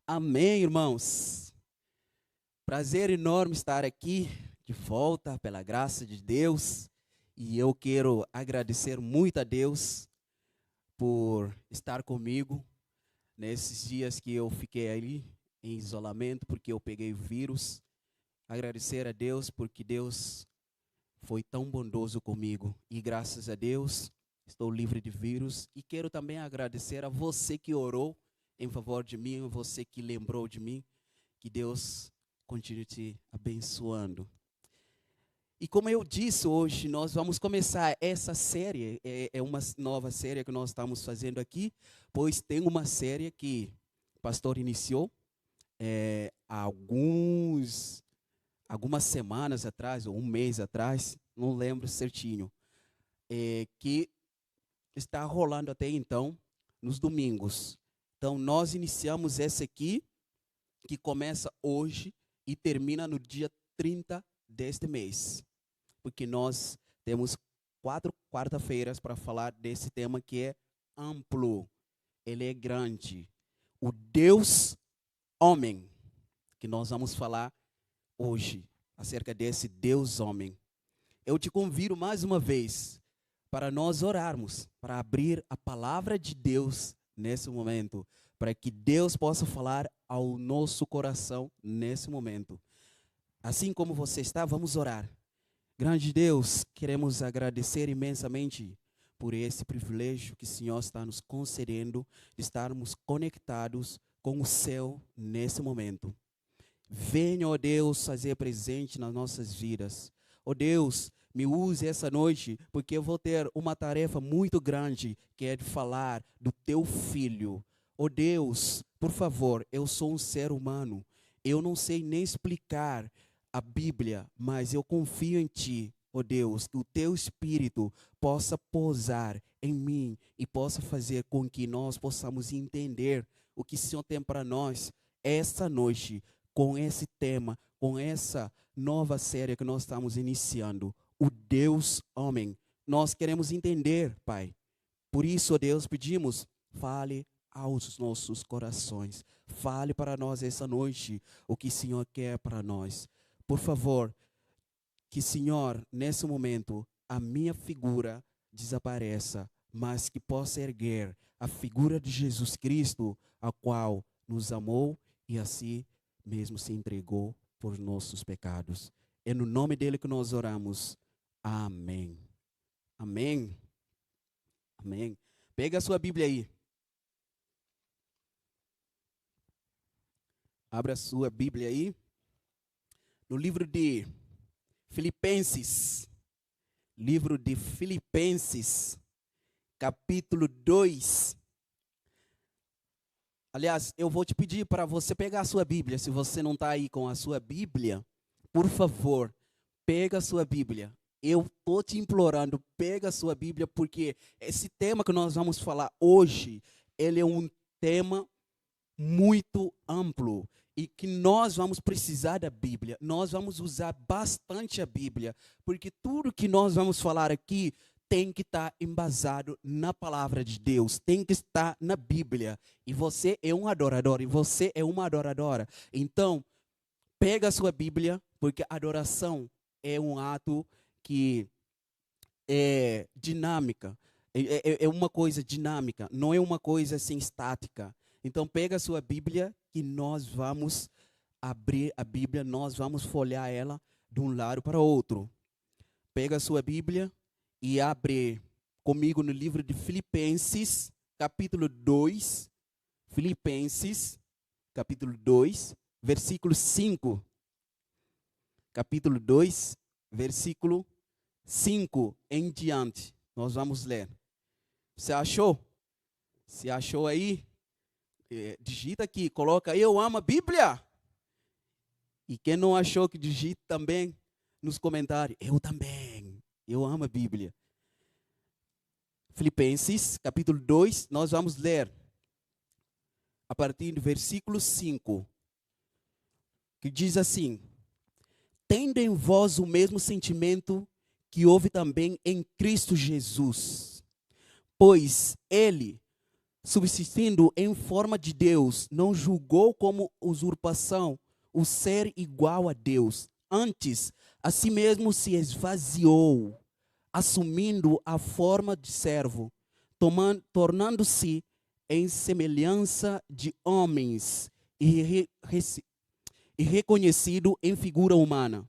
Amém, irmãos. Prazer enorme estar aqui de volta pela graça de Deus. E eu quero agradecer muito a Deus por estar comigo nesses dias que eu fiquei ali em isolamento, porque eu peguei o vírus. Agradecer a Deus porque Deus foi tão bondoso comigo. E graças a Deus estou livre de vírus. E quero também agradecer a você que orou em favor de mim, você que lembrou de mim. Que Deus continue te abençoando. E como eu disse hoje, nós vamos começar essa série, é uma nova série que nós estamos fazendo aqui, pois tem uma série que o pastor iniciou há algumas semanas atrás, ou um mês atrás, não lembro certinho, que está rolando até então, nos domingos. Então, nós iniciamos essa aqui, que começa hoje e termina no dia 30 deste mês. Porque nós temos 4 quarta-feiras para falar desse tema que é amplo, ele é grande. O Deus homem, que nós vamos falar hoje, acerca desse Deus homem. Eu te convido mais uma vez para nós orarmos, para abrir a palavra de Deus nesse momento, para que Deus possa falar ao nosso coração nesse momento. Assim como você está, vamos orar. Grande Deus, queremos agradecer imensamente por esse privilégio que o Senhor está nos concedendo de estarmos conectados com o céu nesse momento. Venha, ó Deus, fazer presente nas nossas vidas. Ó Deus, me use essa noite, porque eu vou ter uma tarefa muito grande, que é de falar do teu filho. Ó Deus, por favor, eu sou um ser humano. Eu não sei nem explicar a Bíblia, mas eu confio em Ti, ó Deus, que o Teu Espírito possa pousar em mim e possa fazer com que nós possamos entender o que o Senhor tem para nós esta noite, com esse tema, com essa nova série que nós estamos iniciando, o Deus homem. Nós queremos entender, Pai. Por isso, ó Deus, pedimos, fale aos nossos corações. Fale para nós essa noite o que o Senhor quer para nós. Por favor, que, Senhor, nesse momento, a minha figura desapareça, mas que possa erguer a figura de Jesus Cristo, a qual nos amou e assim mesmo se entregou por nossos pecados. É no nome dele que nós oramos. Amém. Amém. Amém. Pega a sua Bíblia aí. Abra a sua Bíblia aí. No livro de Filipenses, capítulo 2. Aliás, eu vou te pedir para você pegar a sua Bíblia. Se você não está aí com a sua Bíblia, por favor, pega a sua Bíblia. Eu estou te implorando, pega a sua Bíblia, porque esse tema que nós vamos falar hoje, ele é um tema muito amplo e que nós vamos precisar da Bíblia. Nós vamos usar bastante a Bíblia, porque tudo que nós vamos falar aqui tem que estar embasado na palavra de Deus, tem que estar na Bíblia. E você é um adorador, e você é uma adoradora. Então, pega a sua Bíblia, porque a adoração é um ato que é dinâmica, é uma coisa dinâmica, não é uma coisa assim estática. Então, pega a sua Bíblia que nós vamos abrir a Bíblia, nós vamos folhear ela de um lado para o outro. Pega a sua Bíblia e abre comigo no livro de Filipenses, capítulo 2. Filipenses, capítulo 2, versículo 5. Capítulo 2, versículo 5 em diante. Nós vamos ler. Você achou? Se achou aí? Digita aqui, coloca eu amo a Bíblia. E quem não achou, que digite também nos comentários. Eu também, eu amo a Bíblia. Filipenses, capítulo 2, nós vamos ler a partir do versículo 5, que diz assim: tendo em vós o mesmo sentimento que houve também em Cristo Jesus, pois ele, subsistindo em forma de Deus, não julgou como usurpação o ser igual a Deus. Antes, a si mesmo se esvaziou, assumindo a forma de servo, tornando-se em semelhança de homens e reconhecido em figura humana.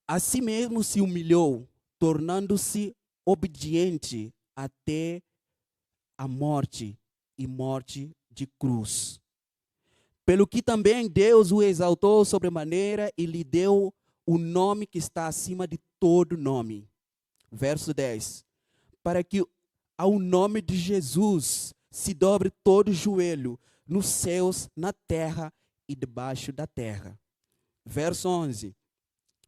A si mesmo se humilhou, tornando-se obediente até a morte e morte de cruz. Pelo que também Deus o exaltou sobremaneira e lhe deu o nome que está acima de todo nome. Verso 10. Para que ao nome de Jesus se dobre todo joelho, nos céus, na terra e debaixo da terra. Verso 11.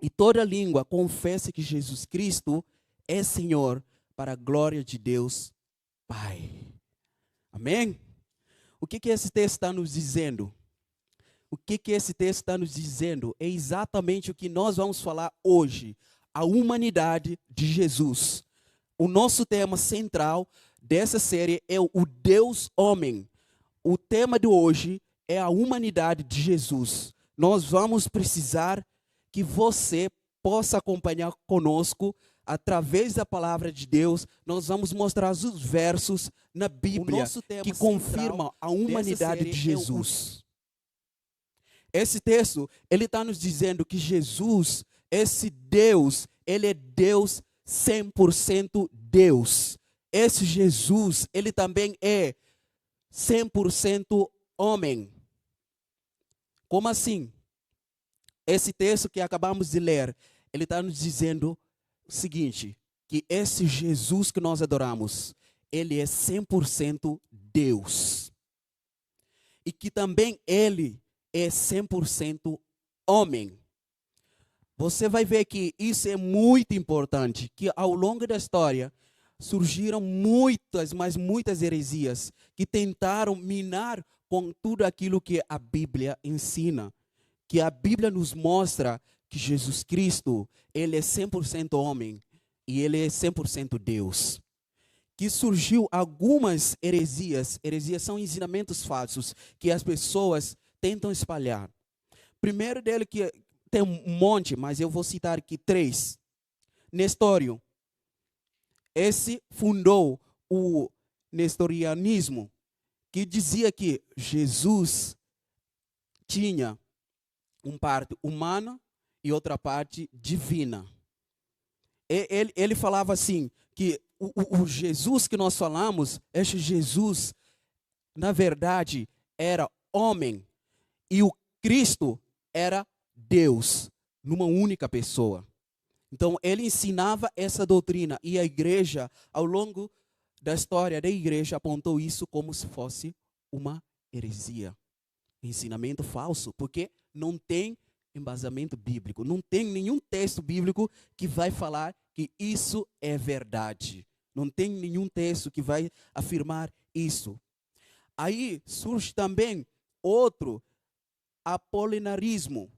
E toda língua confesse que Jesus Cristo é Senhor, para a glória de Deus Pai. Amém? O que esse texto está nos dizendo? O que esse texto está nos dizendo? É exatamente o que nós vamos falar hoje. A humanidade de Jesus. O nosso tema central dessa série é o Deus homem. O tema de hoje é a humanidade de Jesus. Nós vamos precisar que você possa acompanhar conosco através da palavra de Deus. Nós vamos mostrar os versos na Bíblia que confirmam a humanidade de Jesus. Esse texto, ele está nos dizendo que Jesus, esse Deus, ele é Deus 100% Deus. Esse Jesus, ele também é 100% homem. Como assim? Esse texto que acabamos de ler, ele está nos dizendo o seguinte, que esse Jesus que nós adoramos, ele é 100% Deus. E que também ele é 100% homem. Você vai ver que isso é muito importante, que ao longo da história surgiram muitas heresias que tentaram minar com tudo aquilo que a Bíblia ensina. Que a Bíblia nos mostra que Jesus Cristo, ele é 100% homem e ele é 100% Deus. Que surgiu algumas heresias. Heresias são ensinamentos falsos que as pessoas tentam espalhar. Primeiro dele que tem um monte, mas eu vou citar aqui 3. Nestório. Esse fundou o nestorianismo, que dizia que Jesus tinha uma parte humana e outra parte divina. Ele falava assim, que o Jesus que nós falamos, esse Jesus, na verdade, era homem e o Cristo era Deus, numa única pessoa. Então, ele ensinava essa doutrina e a igreja, ao longo da história da igreja, apontou isso como se fosse uma heresia. Ensinamento falso, porque não tem embasamento bíblico. Não tem nenhum texto bíblico que vai falar que isso é verdade. Não tem nenhum texto que vai afirmar isso. Aí surge também outro apolinarismo,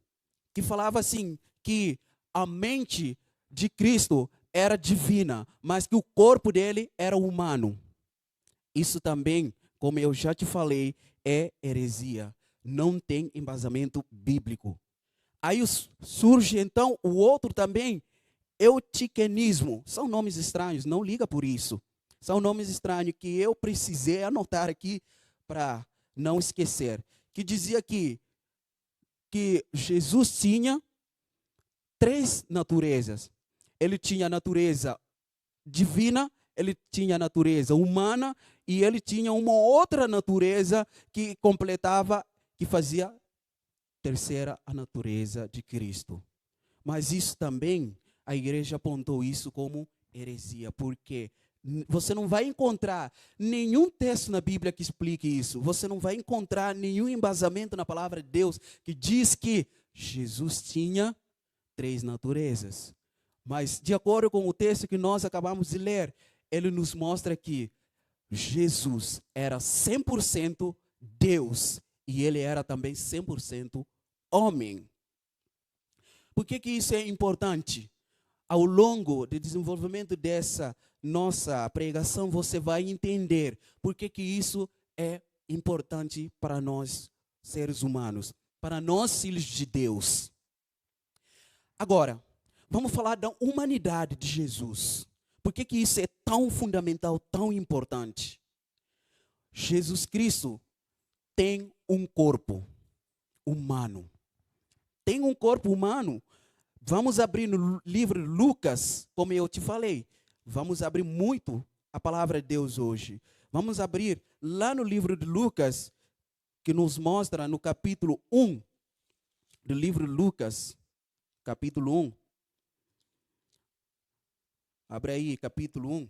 que falava assim, que a mente de Cristo era divina, mas que o corpo dele era humano. Isso também, como eu já te falei, é heresia. Não tem embasamento bíblico. Aí surge então o outro também, eutiquenismo. São nomes estranhos, não liga por isso. São nomes estranhos que eu precisei anotar aqui para não esquecer. Que dizia que Jesus tinha 3 naturezas. Ele tinha a natureza divina, ele tinha a natureza humana e ele tinha uma outra natureza que completava, que fazia terceira a natureza de Cristo. Mas isso também, a igreja apontou isso como heresia, porque você não vai encontrar nenhum texto na Bíblia que explique isso. Você não vai encontrar nenhum embasamento na palavra de Deus que diz que Jesus tinha 3 naturezas. Mas, de acordo com o texto que nós acabamos de ler, ele nos mostra que Jesus era 100% Deus e ele era também 100% homem. Por que isso é importante? ao longo do desenvolvimento dessa nossa pregação, você vai entender por que isso é importante para nós, seres humanos, para nós, filhos de Deus. Agora, vamos falar da humanidade de Jesus. Por que isso é tão fundamental, tão importante? Jesus Cristo tem um corpo humano. Tem um corpo humano. Vamos abrir no livro de Lucas, como eu te falei. Vamos abrir muito a palavra de Deus hoje. Vamos abrir lá no livro de Lucas, que nos mostra no capítulo 1 do livro de Lucas, capítulo 1. Abre aí, capítulo 1,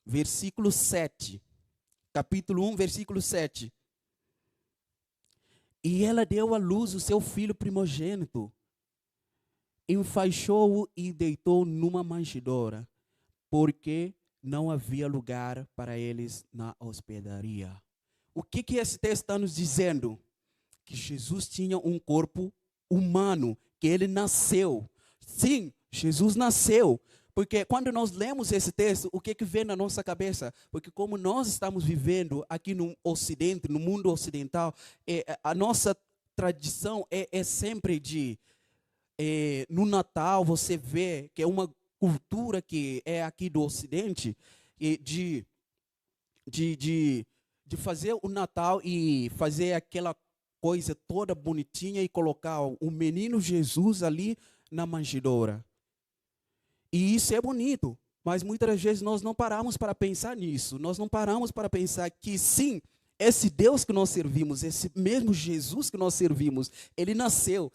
versículo 7. Capítulo 1, versículo 7. E ela deu à luz o seu filho primogênito, enfaixou-o e deitou numa manjedoura, porque não havia lugar para eles na hospedaria. O que esse texto está nos dizendo? Que Jesus tinha um corpo humano, que ele nasceu. Sim, Jesus nasceu. Porque quando nós lemos esse texto, o que vem na nossa cabeça? Porque como nós estamos vivendo aqui no Ocidente, no mundo ocidental, a nossa tradição é sempre de, no Natal, você vê que é uma cultura que é aqui do Ocidente, de fazer o Natal e fazer aquela coisa toda bonitinha e colocar o menino Jesus ali na manjedoura. E isso é bonito, mas muitas vezes nós não paramos para pensar nisso. Nós não paramos para pensar que sim, esse Deus que nós servimos, esse mesmo Jesus que nós servimos, ele nasceu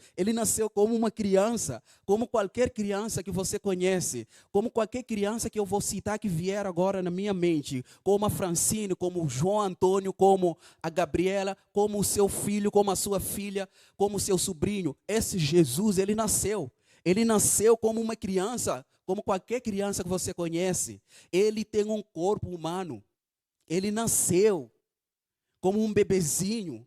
como uma criança, como qualquer criança que você conhece, como qualquer criança que eu vou citar que vier agora na minha mente, como a Francine, como o João Antônio, como a Gabriela, como o seu filho, como a sua filha, como o seu sobrinho. Esse Jesus, ele nasceu como uma criança, como qualquer criança que você conhece. Ele tem um corpo humano. Ele nasceu como um bebezinho.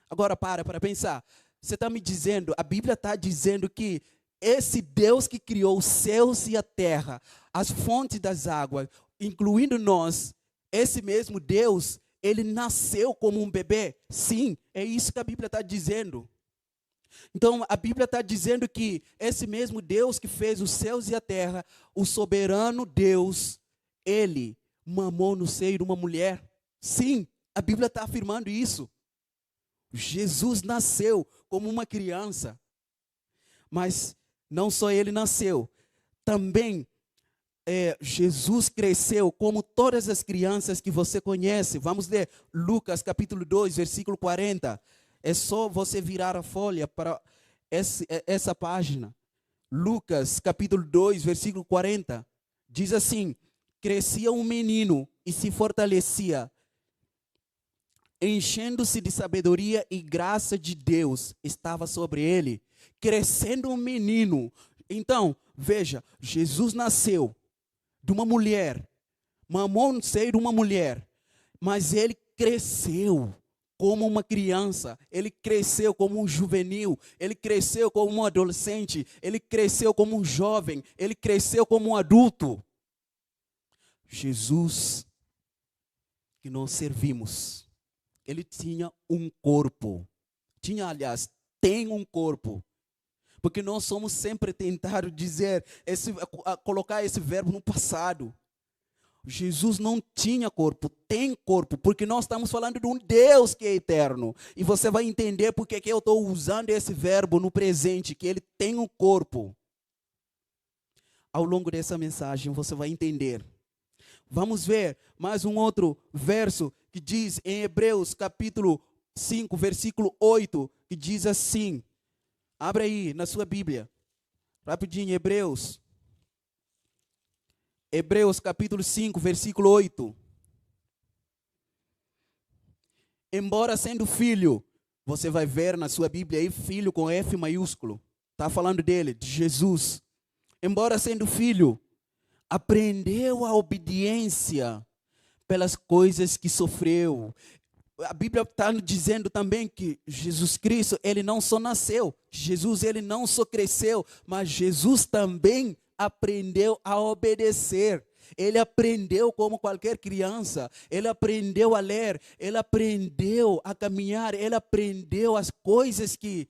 Agora para pensar. Você está me dizendo, a Bíblia está dizendo que esse Deus que criou os céus e a terra, as fontes das águas, incluindo nós, esse mesmo Deus, ele nasceu como um bebê? Sim, é isso que a Bíblia está dizendo. Então, a Bíblia está dizendo que esse mesmo Deus que fez os céus e a terra, o soberano Deus, ele mamou no seio de uma mulher. Sim, a Bíblia está afirmando isso. Jesus nasceu como uma criança. Mas não só ele nasceu, também Jesus cresceu como todas as crianças que você conhece. Vamos ler Lucas capítulo 2, versículo 40. É só você virar a folha para essa página. Lucas, capítulo 2, versículo 40. Diz assim: crescia um menino e se fortalecia, enchendo-se de sabedoria e graça de Deus estava sobre ele. Crescendo um menino. Então, veja, Jesus nasceu de uma mulher, mamou no seio de uma mulher, mas ele cresceu como uma criança, ele cresceu como um juvenil, ele cresceu como um adolescente, ele cresceu como um jovem, ele cresceu como um adulto. Jesus, que nós servimos, ele tinha um corpo. Aliás, tem um corpo. Porque nós somos sempre tentados dizer, colocar esse verbo no passado. Jesus não tinha corpo, tem corpo, porque nós estamos falando de um Deus que é eterno. E você vai entender porque que eu estou usando esse verbo no presente, que ele tem um corpo. Ao longo dessa mensagem você vai entender. Vamos ver mais um outro verso que diz em Hebreus capítulo 5, versículo 8, que diz assim. Abre aí na sua Bíblia, rapidinho, Hebreus capítulo 5, versículo 8. Embora sendo filho, você vai ver na sua Bíblia aí, filho com F maiúsculo. Está falando dele, de Jesus. Embora sendo filho, aprendeu a obediência pelas coisas que sofreu. A Bíblia está nos dizendo também que Jesus Cristo, ele não só nasceu. Jesus, ele não só cresceu, mas Jesus também aprendeu a obedecer. Ele aprendeu como qualquer criança. Ele aprendeu a ler. Ele aprendeu a caminhar. Ele aprendeu as coisas que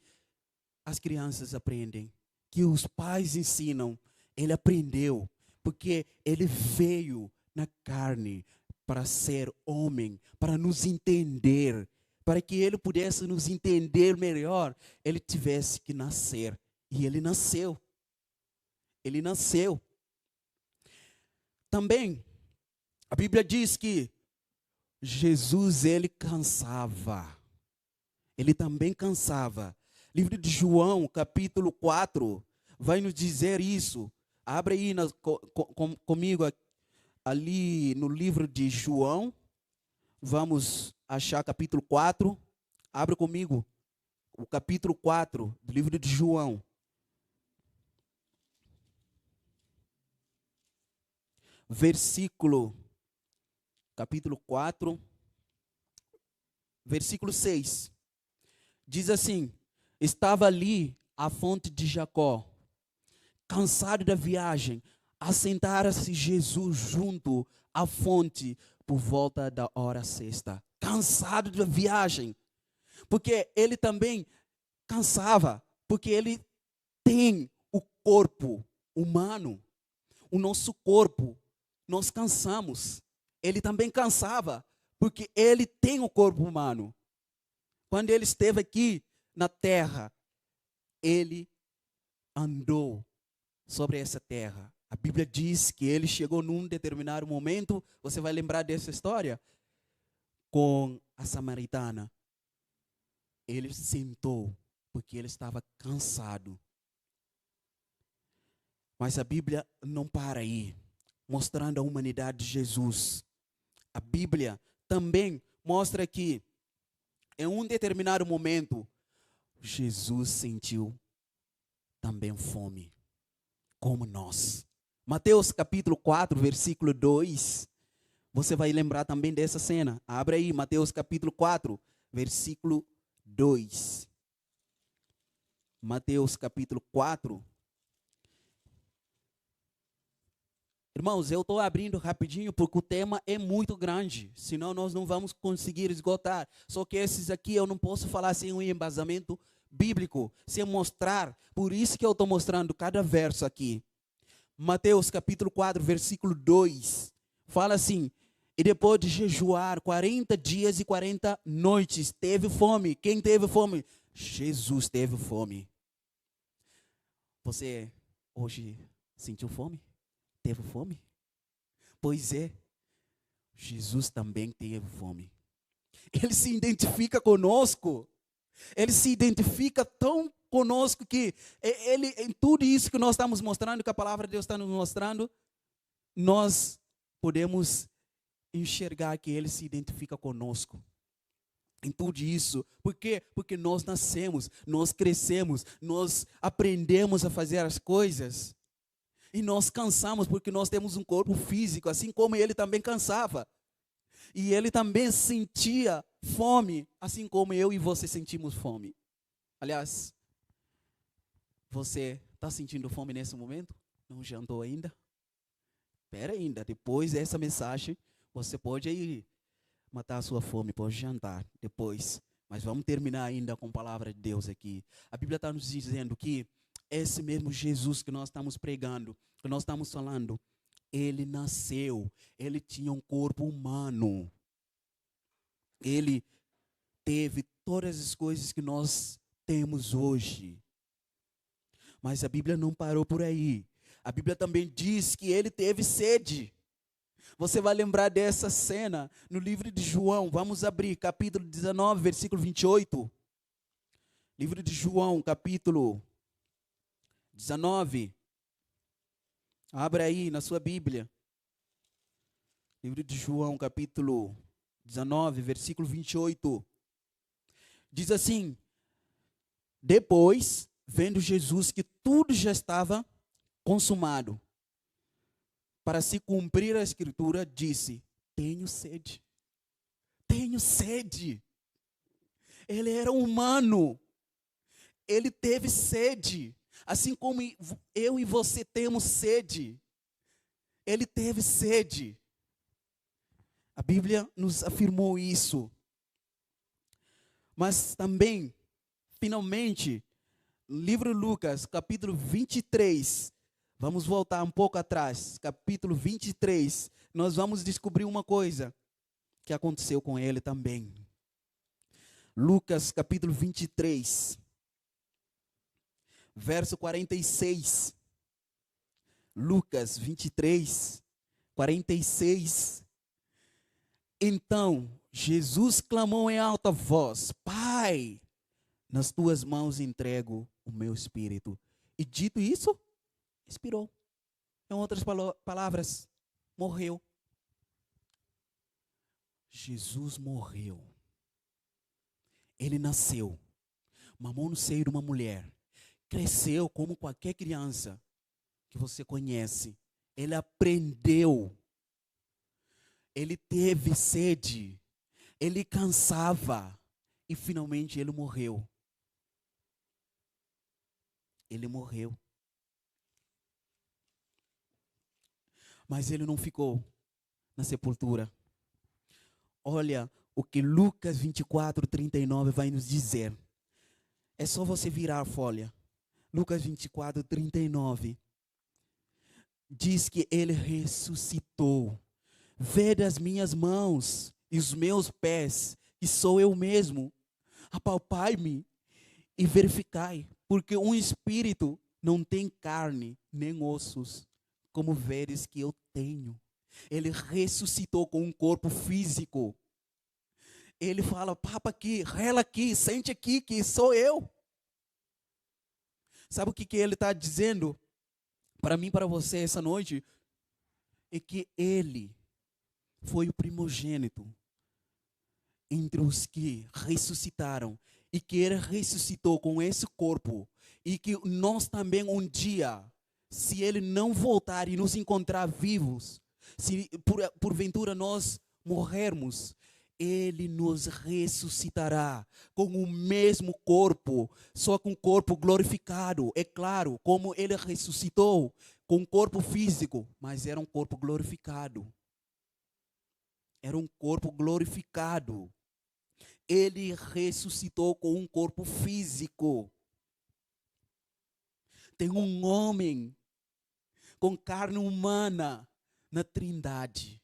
as crianças aprendem, que os pais ensinam. Ele aprendeu, porque ele veio na carne para ser homem, para nos entender, para que ele pudesse nos entender melhor. Ele tivesse que nascer. E ele nasceu. Ele nasceu. Também, a Bíblia diz que Jesus, ele cansava. Ele também cansava. Livro de João, capítulo 4, vai nos dizer isso. Abre aí comigo ali no livro de João. Vamos achar capítulo 4. Abre comigo o capítulo 4 do livro de João. Capítulo 4, versículo 6. Diz assim: estava ali a fonte de Jacó, cansado da viagem, assentara-se Jesus junto à fonte por volta da hora sexta. Cansado da viagem, porque ele também cansava, porque ele tem o corpo humano, o nosso corpo. Nós cansamos. Ele também cansava, porque ele tem o corpo humano. Quando ele esteve aqui na terra, ele andou sobre essa terra. A Bíblia diz que ele chegou num determinado momento, você vai lembrar dessa história, com a samaritana. Ele sentou, porque ele estava cansado. Mas a Bíblia não para aí, mostrando a humanidade de Jesus. A Bíblia também mostra que, em um determinado momento, Jesus sentiu também fome, como nós. Mateus capítulo 4, versículo 2, você vai lembrar também dessa cena. Abre aí, Mateus capítulo 4, versículo 2. Mateus capítulo 4. Irmãos, eu estou abrindo rapidinho porque o tema é muito grande, senão nós não vamos conseguir esgotar. Só que esses aqui eu não posso falar sem um embasamento bíblico, sem mostrar. Por isso que eu estou mostrando cada verso aqui. Mateus capítulo 4, versículo 2, fala assim: e depois de jejuar 40 dias e 40 noites, teve fome. Quem teve fome? Jesus teve fome. Você hoje sentiu fome? Teve fome? Pois é, Jesus também teve fome. Ele se identifica conosco. Ele se identifica tão conosco que ele, em tudo isso que nós estamos mostrando, que a palavra de Deus está nos mostrando, nós podemos enxergar que ele se identifica conosco. Em tudo isso. Por quê? Porque nós nascemos, nós crescemos, nós aprendemos a fazer as coisas. E nós cansamos porque nós temos um corpo físico, assim como ele também cansava. E ele também sentia fome, assim como eu e você sentimos fome. Aliás, você está sentindo fome nesse momento? Não jantou ainda? Espera ainda, depois dessa mensagem, você pode ir matar a sua fome, pode jantar depois. Mas vamos terminar ainda com a palavra de Deus aqui. A Bíblia está nos dizendo que esse mesmo Jesus que nós estamos pregando, que nós estamos falando, ele nasceu, ele tinha um corpo humano. Ele teve todas as coisas que nós temos hoje. Mas a Bíblia não parou por aí. A Bíblia também diz que ele teve sede. Você vai lembrar dessa cena no livro de João. Vamos abrir, capítulo 19, versículo 28. Livro de João, capítulo 19. Abra aí na sua Bíblia. Livro de João, capítulo 19, versículo 28. Diz assim: depois, vendo Jesus que tudo já estava consumado, para se cumprir a escritura, disse: tenho sede. Tenho sede. Ele era humano. Ele teve sede. Assim como eu e você temos sede, ele teve sede. A Bíblia nos afirmou isso. Mas também, finalmente, no livro de Lucas, capítulo 23, vamos voltar um pouco atrás, capítulo 23, nós vamos descobrir uma coisa que aconteceu com ele também. Lucas, capítulo 23, verso 46. Lucas 23, 46. Então, Jesus clamou em alta voz: Pai, nas tuas mãos entrego o meu espírito. E dito isso, expirou. Em outras palavras, morreu. Jesus morreu. Ele nasceu, mamou no seio de uma mulher, cresceu como qualquer criança que você conhece. Ele aprendeu. Ele teve sede. Ele cansava. E finalmente ele morreu. Ele morreu. Mas ele não ficou na sepultura. Olha o que Lucas 24, 39 vai nos dizer. É só você virar a folha. Lucas 24, 39. Diz que ele ressuscitou. Vede as minhas mãos e os meus pés, que sou eu mesmo. Apalpai-me e verificai, porque um espírito não tem carne nem ossos, como veres que eu tenho. Ele ressuscitou com um corpo físico. Ele fala: papa aqui, rela aqui, sente aqui, que sou eu. Sabe o que ele está dizendo para mim, para você essa noite? É que ele foi o primogênito entre os que ressuscitaram. E que ele ressuscitou com esse corpo. E que nós também um dia, se ele não voltar e nos encontrar vivos, se porventura nós morrermos, ele nos ressuscitará com o mesmo corpo, só com o corpo glorificado. É claro, como ele ressuscitou com um corpo físico, mas era um corpo glorificado. Era um corpo glorificado. Ele ressuscitou com um corpo físico. Tem um homem com carne humana na Trindade.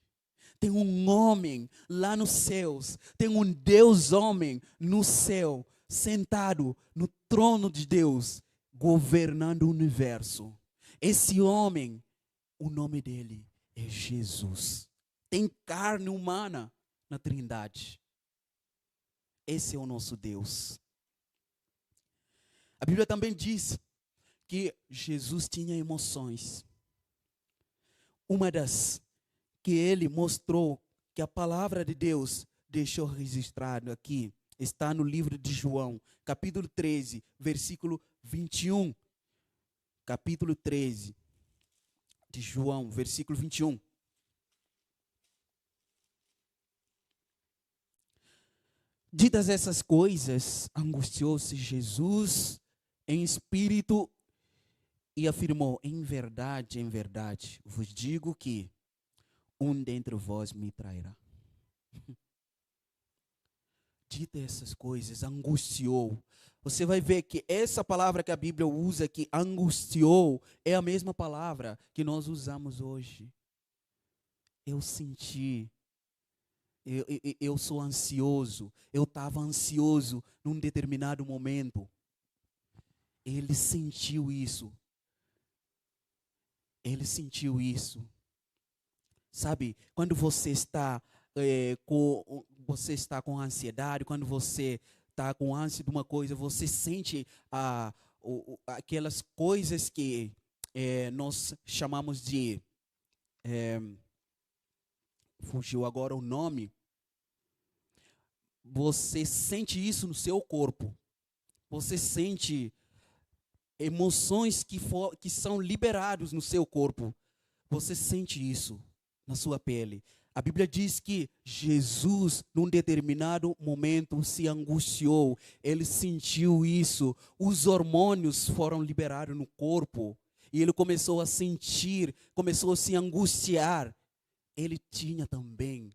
Tem um homem lá nos céus. Tem um Deus homem no céu, sentado no trono de Deus, governando o universo. Esse homem, o nome dele é Jesus. Tem carne humana na Trindade. Esse é o nosso Deus. A Bíblia também diz que Jesus tinha emoções. Uma das que ele mostrou, que a palavra de Deus deixou registrado aqui, está no livro de João, capítulo 13, versículo 21. Capítulo 13 de João, versículo 21. Ditas essas coisas, angustiou-se Jesus em espírito e afirmou: em verdade, vos digo que um dentre vós me trairá. Dita essas coisas, angustiou. Você vai ver que essa palavra que a Bíblia usa aqui, angustiou, é a mesma palavra que nós usamos hoje. Eu senti, eu sou ansioso, eu estava ansioso num determinado momento. Ele sentiu isso. Ele sentiu isso. Sabe, quando você está com ansiedade, quando você está com ânsia de uma coisa, você sente aquelas coisas que nós chamamos de fugiu agora o nome. Você sente isso no seu corpo. Você sente emoções que são liberadas no seu corpo. Você sente isso na sua pele. A Bíblia diz que Jesus, num determinado momento, se angustiou. Ele sentiu isso. Os hormônios foram liberados no corpo. E ele começou a sentir, começou a se angustiar. Ele tinha também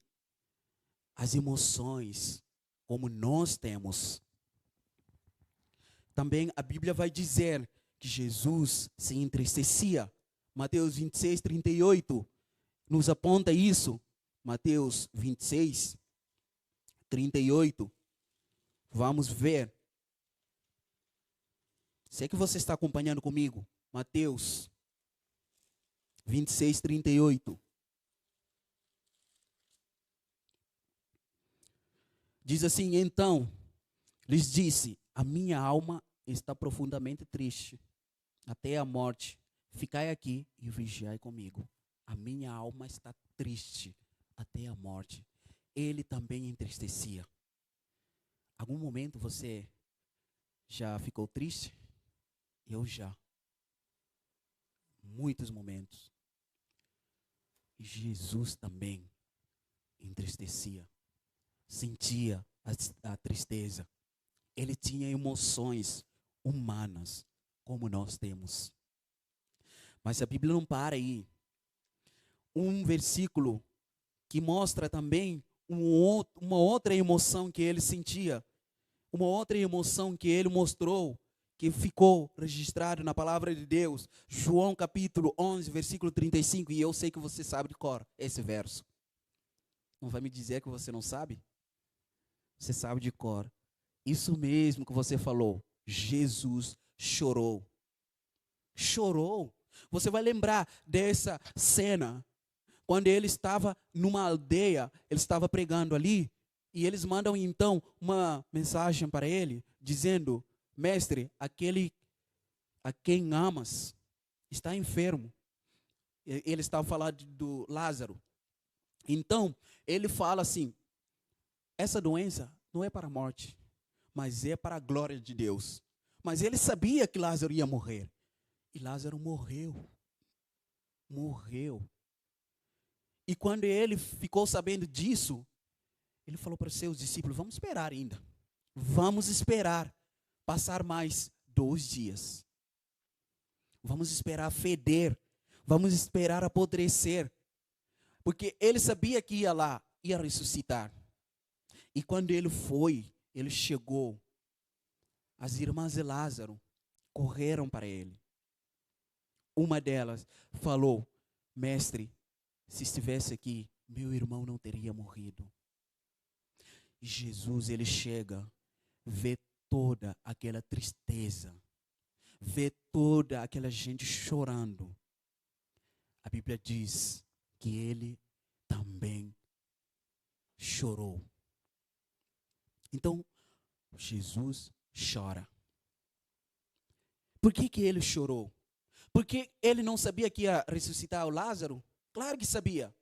as emoções, como nós temos. Também a Bíblia vai dizer que Jesus se entristecia. Mateus 26, 38 nos aponta isso. Mateus 26, 38. Vamos ver. Sei que você está acompanhando comigo. Mateus 26, 38. Diz assim: então, lhes disse, a minha alma está profundamente triste, até a morte. Ficai aqui e vigiai comigo. A minha alma está triste, até a morte. Ele também entristecia. Algum momento você já ficou triste? Eu já. Muitos momentos. Jesus também entristecia. Sentia a tristeza. Ele tinha emoções humanas, como nós temos. Mas a Bíblia não para aí. Um versículo que mostra também uma outra emoção que ele sentia. Uma outra emoção que ele mostrou, que ficou registrado na palavra de Deus. João capítulo 11, versículo 35. E eu sei que você sabe de cor esse verso. Não vai me dizer que você não sabe? Você sabe de cor. Isso mesmo que você falou. Jesus chorou. Chorou. Você vai lembrar dessa cena, quando ele estava numa aldeia, ele estava pregando ali, e eles mandam então uma mensagem para ele, dizendo: mestre, aquele a quem amas está enfermo. Ele estava falando do Lázaro. Então, ele fala assim: essa doença não é para a morte, mas é para a glória de Deus. Mas ele sabia que Lázaro ia morrer. E Lázaro morreu. Morreu. E quando ele ficou sabendo disso, ele falou para os seus discípulos: vamos esperar ainda. Vamos esperar passar mais 2 dias. Vamos esperar feder. Vamos esperar apodrecer. Porque ele sabia que ia lá, ia ressuscitar. E quando ele foi, ele chegou. As irmãs de Lázaro correram para ele. Uma delas falou: mestre, se estivesse aqui, meu irmão não teria morrido. E Jesus, ele chega, vê toda aquela tristeza, vê toda aquela gente chorando. A Bíblia diz que ele também chorou. Então, Jesus chora. Por que ele chorou? Porque ele não sabia que ia ressuscitar o Lázaro? Claro que sabia.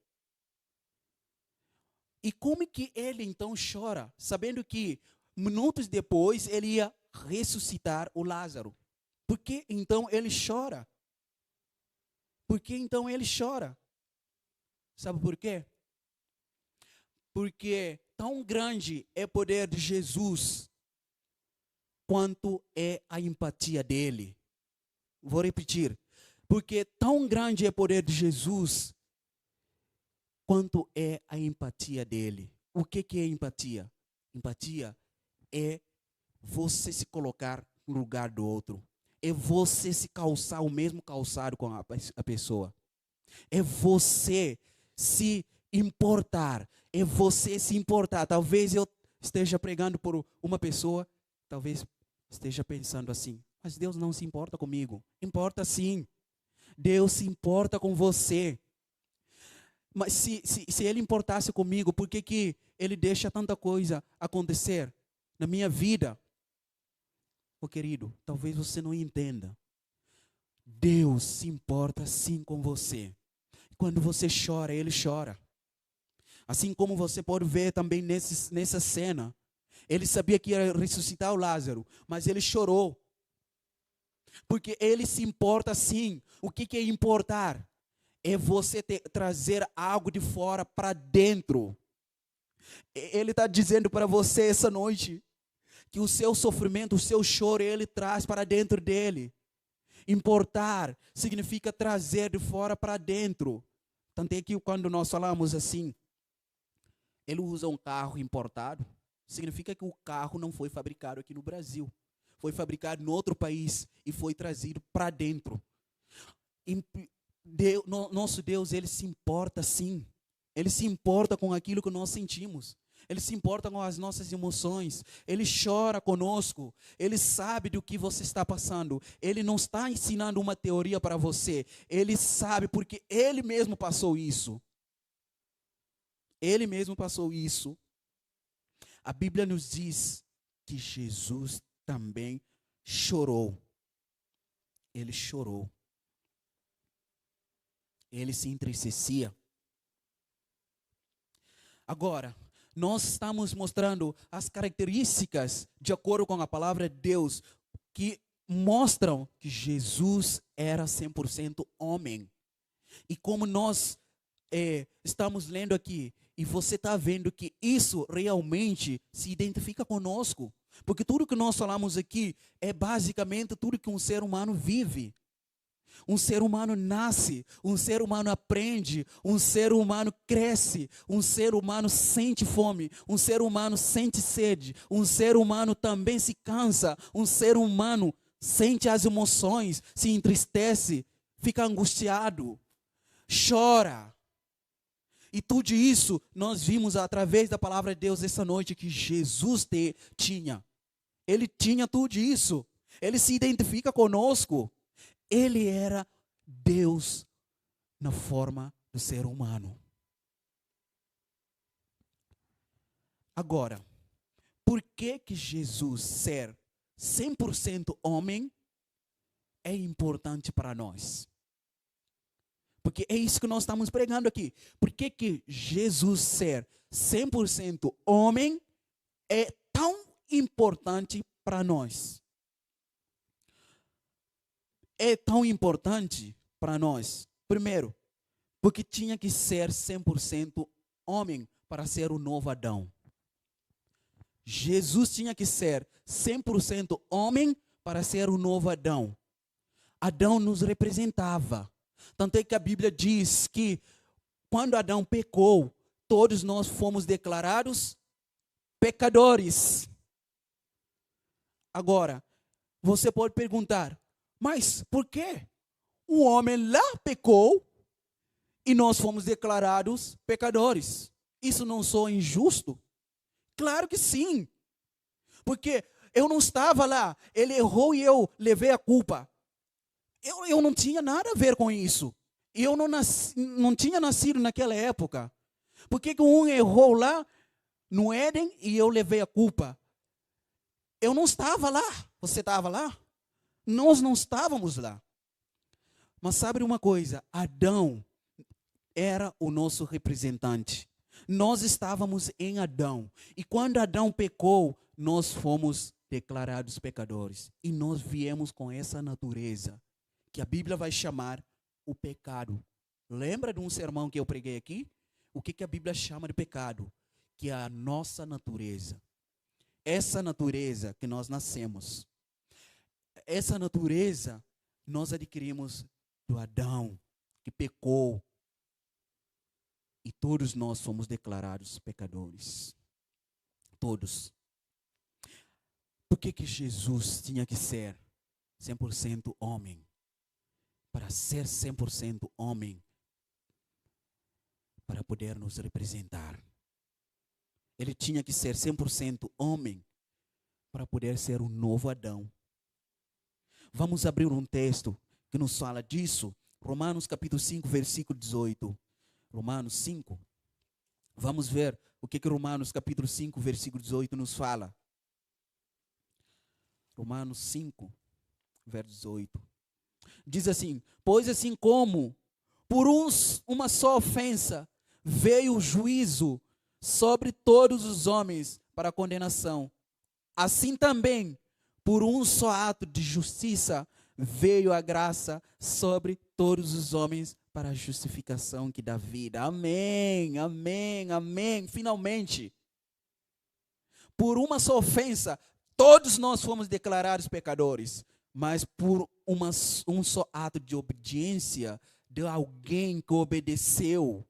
E como que ele então chora, sabendo que minutos depois ele ia ressuscitar o Lázaro? Por que então ele chora? Por que então ele chora? Sabe por quê? Porque tão grande é o poder de Jesus quanto é a empatia dele. Vou repetir. Porque tão grande é o poder de Jesus quanto é a empatia dele. O que é empatia? Empatia é você se colocar no lugar do outro. É você se calçar o mesmo calçado com a pessoa. É você se importar. É você se importar. Talvez eu esteja pregando por uma pessoa, talvez esteja pensando assim: mas Deus não se importa comigo. Importa sim. Deus se importa com você. Mas se Ele importasse comigo, por que Ele deixa tanta coisa acontecer na minha vida? Oh, querido, talvez você não entenda. Deus se importa sim com você. Quando você chora, Ele chora. Assim como você pode ver também nessa cena. Ele sabia que ia ressuscitar o Lázaro, mas Ele chorou. Porque Ele se importa sim. O que é importar? é você trazer algo de fora para dentro. Ele está dizendo para você essa noite que o seu sofrimento, o seu choro, ele traz para dentro dele. Importar significa trazer de fora para dentro. Tanto é que quando nós falamos assim, ele usa um carro importado, significa que o carro não foi fabricado aqui no Brasil. Foi fabricado em outro país e foi trazido para dentro. Nosso Deus, ele se importa sim. Ele se importa com aquilo que nós sentimos. Ele se importa com as nossas emoções. Ele chora conosco. Ele sabe do que você está passando. Ele não está ensinando uma teoria para você. Ele sabe porque ele mesmo passou isso. Ele mesmo passou isso. A Bíblia nos diz que Jesus também chorou. Ele chorou. Ele se entristecia. Agora, nós estamos mostrando as características, de acordo com a palavra de Deus, que mostram que Jesus era 100% homem. E como nós estamos lendo aqui, e você está vendo que isso realmente se identifica conosco. Porque tudo que nós falamos aqui é basicamente tudo que um ser humano vive. Um ser humano nasce, um ser humano aprende, um ser humano cresce, um ser humano sente fome, um ser humano sente sede, um ser humano também se cansa, um ser humano sente as emoções, se entristece, fica angustiado, chora. E tudo isso nós vimos através da palavra de Deus essa noite que Jesus tinha. Ele tinha tudo isso. Ele se identifica conosco. Ele era Deus na forma do ser humano. Agora, por que Jesus ser 100% homem é importante para nós? Porque é isso que nós estamos pregando aqui. Por que Jesus ser 100% homem é tão importante para nós? É tão importante para nós. Primeiro, porque tinha que ser 100% homem para ser o novo Adão. Jesus tinha que ser 100% homem para ser o novo Adão. Adão nos representava. Tanto é que a Bíblia diz que quando Adão pecou, todos nós fomos declarados pecadores. Agora, você pode perguntar, mas por que o homem lá pecou e nós fomos declarados pecadores? Isso não sou injusto? Claro que sim. Porque eu não estava lá, ele errou e eu levei a culpa. Eu não tinha nada a ver com isso. Eu não tinha nascido naquela época. Por que um errou lá no Éden e eu levei a culpa? Eu não estava lá. Você estava lá? Nós não estávamos lá. Mas sabe uma coisa? Adão era o nosso representante. Nós estávamos em Adão. E quando Adão pecou, nós fomos declarados pecadores. E nós viemos com essa natureza que a Bíblia vai chamar o pecado. Lembra de um sermão que eu preguei aqui? O que a Bíblia chama de pecado? Que é a nossa natureza. Essa natureza que nós nascemos. Essa natureza nós adquirimos do Adão, que pecou. E todos nós fomos declarados pecadores. Todos. Por que Jesus tinha que ser 100% homem? Para ser 100% homem, para poder nos representar. Ele tinha que ser 100% homem, para poder ser um novo Adão. Vamos abrir um texto que nos fala disso. Romanos capítulo 5, versículo 18. Romanos 5. Vamos ver o que Romanos capítulo 5, versículo 18 nos fala. Romanos 5, verso 18. Diz assim, pois assim como por uma só ofensa veio o juízo sobre todos os homens para a condenação, assim também por um só ato de justiça veio a graça sobre todos os homens para a justificação que dá vida. Amém, amém, amém. Finalmente, por uma só ofensa, todos nós fomos declarados pecadores. Mas por um só ato de obediência de alguém que obedeceu,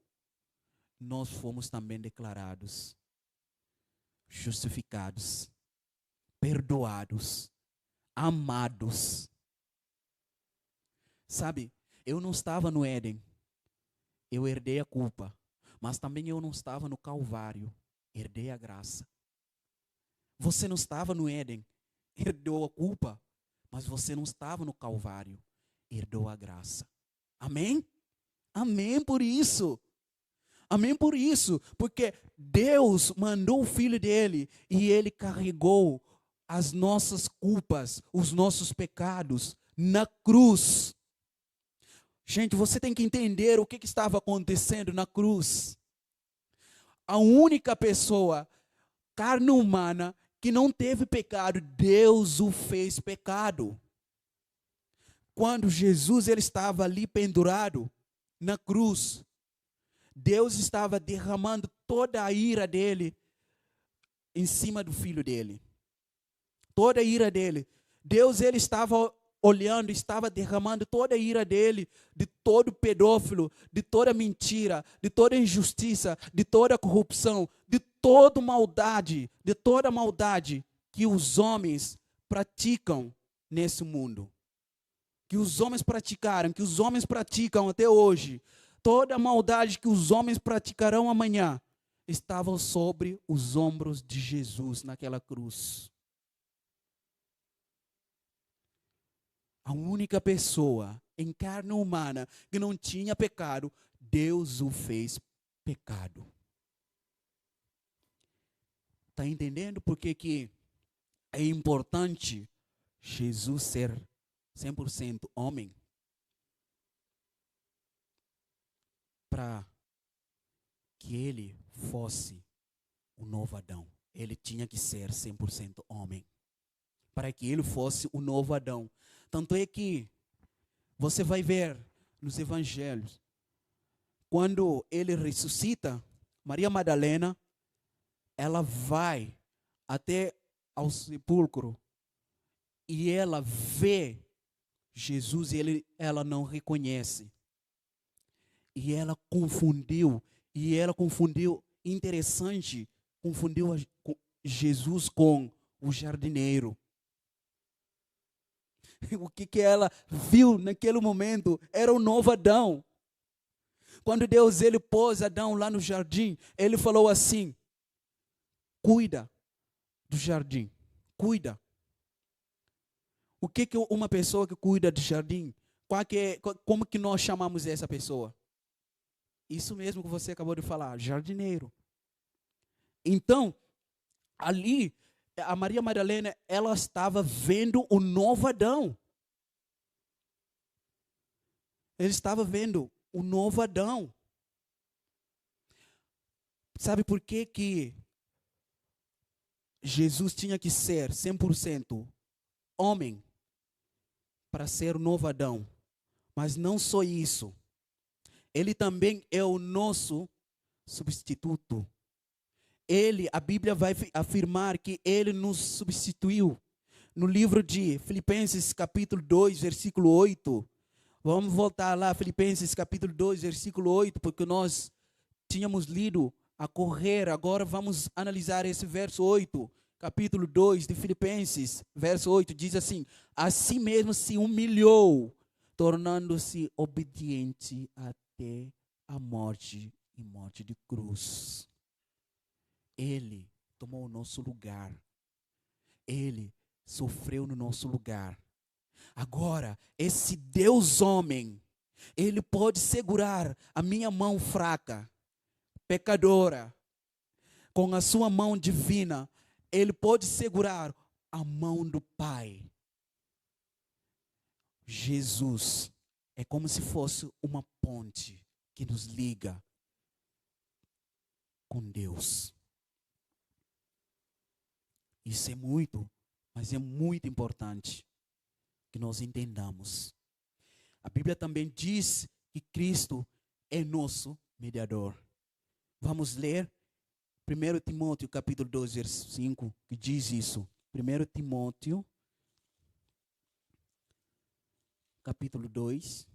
nós fomos também declarados justificados, perdoados, amados. Sabe, eu não estava no Éden, eu herdei a culpa, mas também eu não estava no Calvário, herdei a graça. Você não estava no Éden, herdou a culpa, mas você não estava no Calvário, herdou a graça. Amém? Amém por isso. Amém por isso, porque Deus mandou o Filho dele e ele carregou as nossas culpas, os nossos pecados na cruz. Gente, você tem que entender o que estava acontecendo na cruz. A única pessoa, carne humana, que não teve pecado, Deus o fez pecado. Quando Jesus ele estava ali pendurado na cruz, Deus estava derramando toda a ira dele em cima do filho dele. Toda a ira dele. Deus ele estava olhando, estava derramando toda a ira dele, de todo pedófilo, de toda mentira, de toda injustiça, de toda corrupção, de toda maldade que os homens praticam nesse mundo. Que os homens praticaram, que os homens praticam até hoje. Toda a maldade que os homens praticarão amanhã estava sobre os ombros de Jesus naquela cruz. A única pessoa em carne humana que não tinha pecado, Deus o fez pecado. Está entendendo por que é importante Jesus ser 100% homem? Para que ele fosse o novo Adão, ele tinha que ser 100% homem. Para que ele fosse o novo Adão. Tanto é que você vai ver nos evangelhos, quando ele ressuscita, Maria Madalena, ela vai até ao sepulcro e ela vê Jesus e ela não reconhece. E ela confundiu, interessante, confundiu Jesus com o jardineiro. O que ela viu naquele momento era o novo Adão. Quando Deus ele pôs Adão lá no jardim, ele falou assim: cuida do jardim, cuida. O que uma pessoa que cuida do jardim, como que nós chamamos essa pessoa? Isso mesmo que você acabou de falar, jardineiro. Então, ali, a Maria Madalena, ela estava vendo o novo Adão. Ele estava vendo o novo Adão. Sabe por que Jesus tinha que ser 100% homem para ser o novo Adão? Mas não só isso. Ele também é o nosso substituto. A Bíblia vai afirmar que ele nos substituiu. No livro de Filipenses capítulo 2, versículo 8. Vamos voltar lá, Filipenses capítulo 2, versículo 8, porque nós tínhamos lido a correr. Agora vamos analisar esse verso 8. Capítulo 2 de Filipenses, verso 8, diz assim: assim mesmo se humilhou, tornando-se obediente até a morte e morte de cruz. Ele tomou o nosso lugar. Ele sofreu no nosso lugar. Agora, esse Deus homem, ele pode segurar a minha mão fraca, pecadora, com a sua mão divina. Ele pode segurar a mão do Pai. Jesus é como se fosse uma ponte que nos liga com Deus. Isso é muito, mas é muito importante que nós entendamos. A Bíblia também diz que Cristo é nosso mediador. Vamos ler 1 Timóteo capítulo 2, verso 5, que diz isso. 1 Timóteo capítulo 2,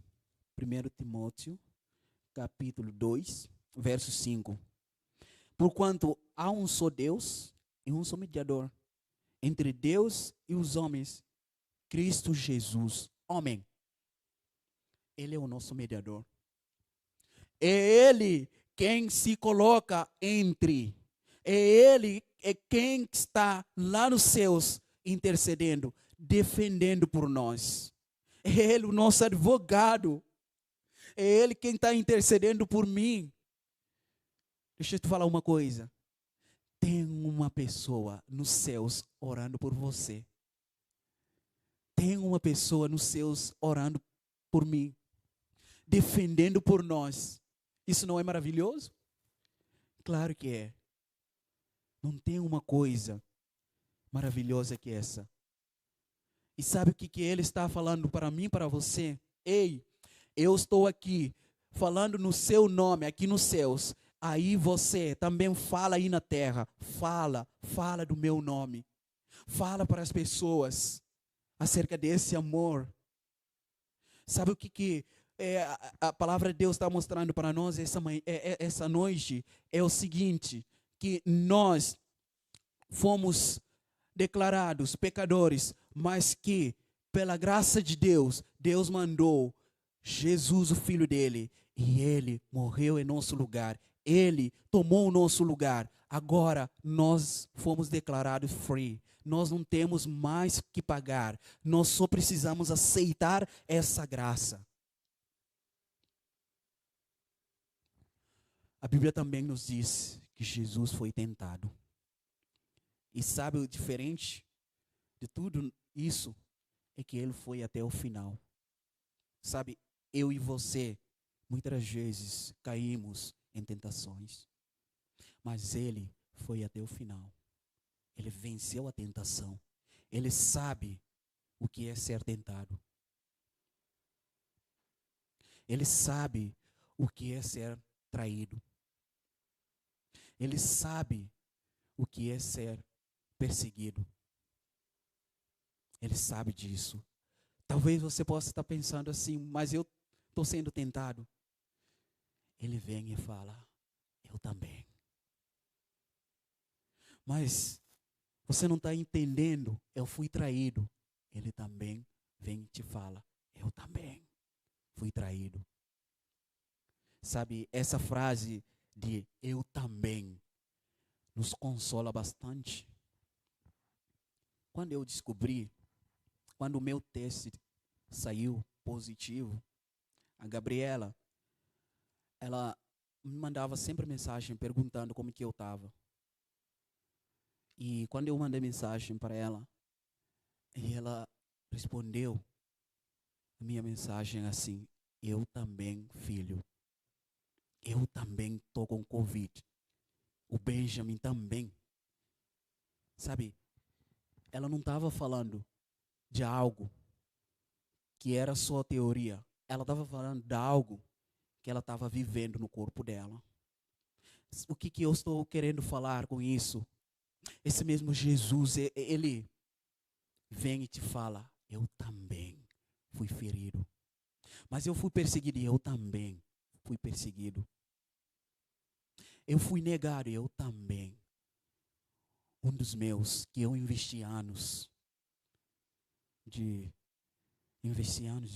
1 Timóteo capítulo 2, verso 5. Porquanto há um só Deus e um só mediador entre Deus e os homens, Cristo Jesus, homem. Ele é o nosso mediador. É Ele quem se coloca entre. É Ele quem está lá nos céus intercedendo, defendendo por nós. É Ele o nosso advogado. É Ele quem está intercedendo por mim. Deixa eu te falar uma coisa. Tem uma pessoa nos céus orando por você. Tem uma pessoa nos céus orando por mim, defendendo por nós. Isso não é maravilhoso? Claro que é. Não tem uma coisa maravilhosa que essa. E sabe o que ele está falando para mim, para você? Ei, eu estou aqui falando no seu nome, aqui nos céus. Aí você também fala aí na terra. Fala do meu nome. Fala para as pessoas acerca desse amor. Sabe o que a palavra de Deus está mostrando para nós essa noite? É o seguinte, que nós fomos declarados pecadores, mas que pela graça de Deus, Deus mandou Jesus, o Filho dele, e ele morreu em nosso lugar. Ele tomou o nosso lugar. Agora nós fomos declarados free. Nós não temos mais que pagar. Nós só precisamos aceitar essa graça. A Bíblia também nos diz que Jesus foi tentado. E sabe o diferente de tudo isso? É que ele foi até o final. Sabe, eu e você, muitas vezes caímos em tentações. Mas ele foi até o final. Ele venceu a tentação. Ele sabe o que é ser tentado. Ele sabe o que é ser traído. Ele sabe o que é ser perseguido. Ele sabe disso. Talvez você possa estar pensando assim, mas eu estou sendo tentado. Ele vem e fala, eu também. Mas você não está entendendo, eu fui traído. Ele também vem e te fala, eu também fui traído. Sabe, essa frase de eu também nos consola bastante. Quando eu descobri, quando o meu teste saiu positivo, a Gabriela, ela me mandava sempre mensagem perguntando como que eu estava. E quando eu mandei mensagem para ela, e ela respondeu a minha mensagem assim, eu também, filho. Eu também estou com Covid. O Benjamin também. Sabe, ela não estava falando de algo que era só teoria. Ela estava falando de algo que ela estava vivendo no corpo dela. O que eu estou querendo falar com isso? Esse mesmo Jesus, ele vem e te fala, eu também fui ferido. Mas eu fui perseguido e eu também fui perseguido. Eu fui negado e eu também. Um dos meus, que eu investi anos de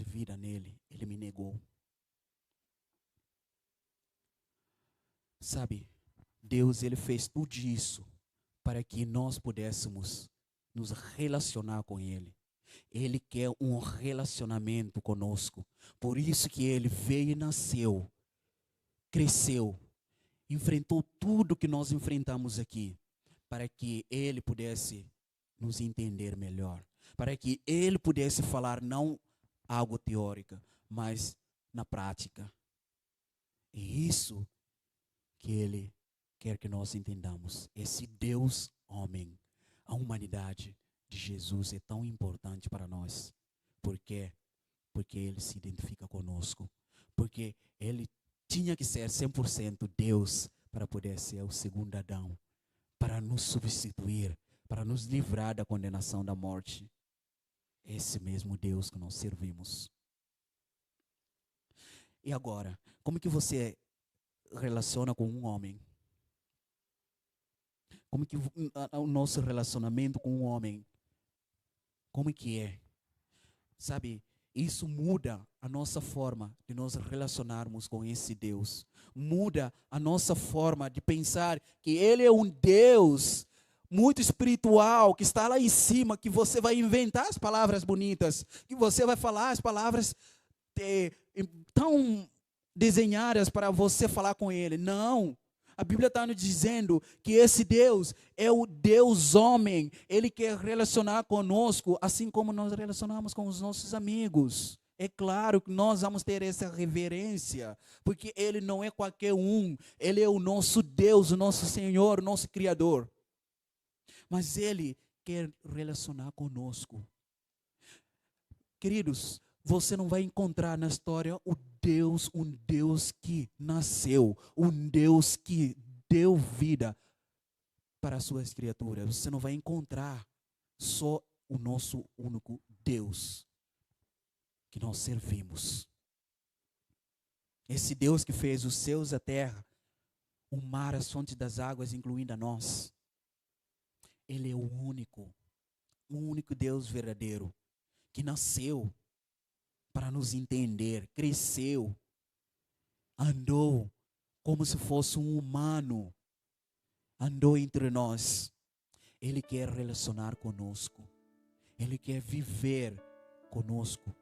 vida nele, ele me negou. Sabe, Deus, ele fez tudo isso para que nós pudéssemos nos relacionar com ele. Ele quer um relacionamento conosco. Por isso que ele veio e nasceu, cresceu, enfrentou tudo que nós enfrentamos aqui, para que ele pudesse nos entender melhor, para que ele pudesse falar não algo teórico, mas na prática. E isso que ele quer que nós entendamos. Esse Deus homem, a humanidade de Jesus é tão importante para nós. Por quê? Porque ele se identifica conosco. Porque ele tinha que ser 100% Deus para poder ser o segundo Adão, para nos substituir, para nos livrar da condenação da morte. Esse mesmo Deus que nós servimos. E agora, como que você relaciona com um homem? Como que o nosso relacionamento com um homem, como que é? Sabe, isso muda a nossa forma de nos relacionarmos com esse Deus. Muda a nossa forma de pensar que Ele é um Deus muito espiritual, que está lá em cima, que você vai inventar as palavras bonitas, que você vai falar as palavras tão desenhadas para você falar com Ele. Não. A Bíblia está nos dizendo que esse Deus é o Deus homem. Ele quer relacionar conosco, assim como nós relacionamos com os nossos amigos. É claro que nós vamos ter essa reverência, porque Ele não é qualquer um. Ele é o nosso Deus, o nosso Senhor, o nosso Criador. Mas Ele quer relacionar conosco. Queridos, você não vai encontrar na história um Deus que nasceu, um Deus que deu vida para as suas criaturas. Você não vai encontrar só o nosso único Deus que nós servimos. Esse Deus que fez os céus e a terra, o mar, as fontes das águas, incluindo a nós. Ele é o único Deus verdadeiro, que nasceu para nos entender, cresceu, andou como se fosse um humano, andou entre nós. Ele quer relacionar conosco, Ele quer viver conosco.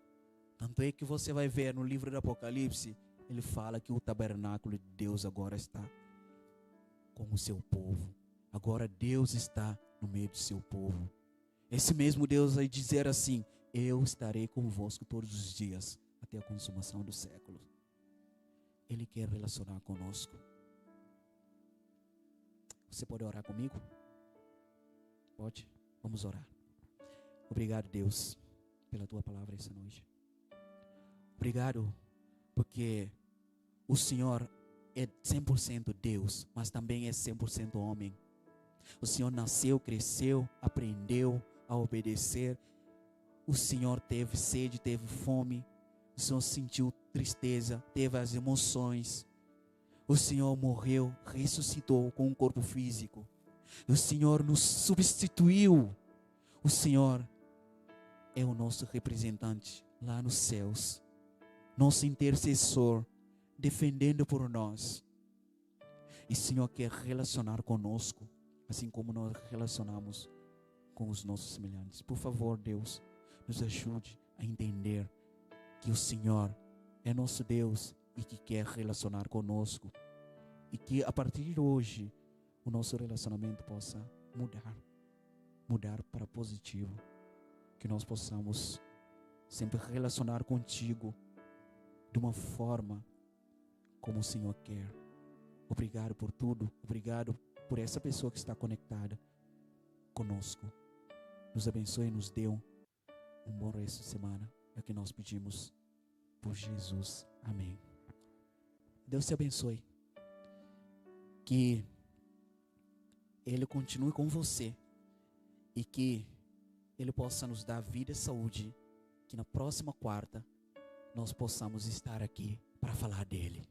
Tanto é que você vai ver no livro do Apocalipse, ele fala que o tabernáculo de Deus agora está com o seu povo. Agora Deus está no meio do seu povo. Esse mesmo Deus vai dizer assim: eu estarei convosco todos os dias, até a consumação do século. Ele quer relacionar conosco. Você pode orar comigo? Pode? Vamos orar. Obrigado, Deus, pela tua palavra essa noite. Obrigado, porque o Senhor é 100% Deus, mas também é 100% homem. O Senhor nasceu, cresceu, aprendeu a obedecer. O Senhor teve sede, teve fome. O Senhor sentiu tristeza, teve as emoções. O Senhor morreu, ressuscitou com um corpo físico. O Senhor nos substituiu. O Senhor é o nosso representante lá nos céus. Nosso intercessor, defendendo por nós. E o Senhor quer relacionar conosco, assim como nós relacionamos com os nossos semelhantes. Por favor, Deus, nos ajude a entender que o Senhor é nosso Deus e que quer relacionar conosco. E que a partir de hoje, o nosso relacionamento possa mudar para positivo. Que nós possamos sempre relacionar contigo de uma forma como o Senhor quer. Obrigado por tudo. Obrigado por essa pessoa que está conectada conosco. Nos abençoe e nos dê um bom resto de semana. É o que nós pedimos por Jesus. Amém. Deus te abençoe. Que Ele continue com você. E que Ele possa nos dar vida e saúde. Que na próxima quarta nós possamos estar aqui para falar dEle.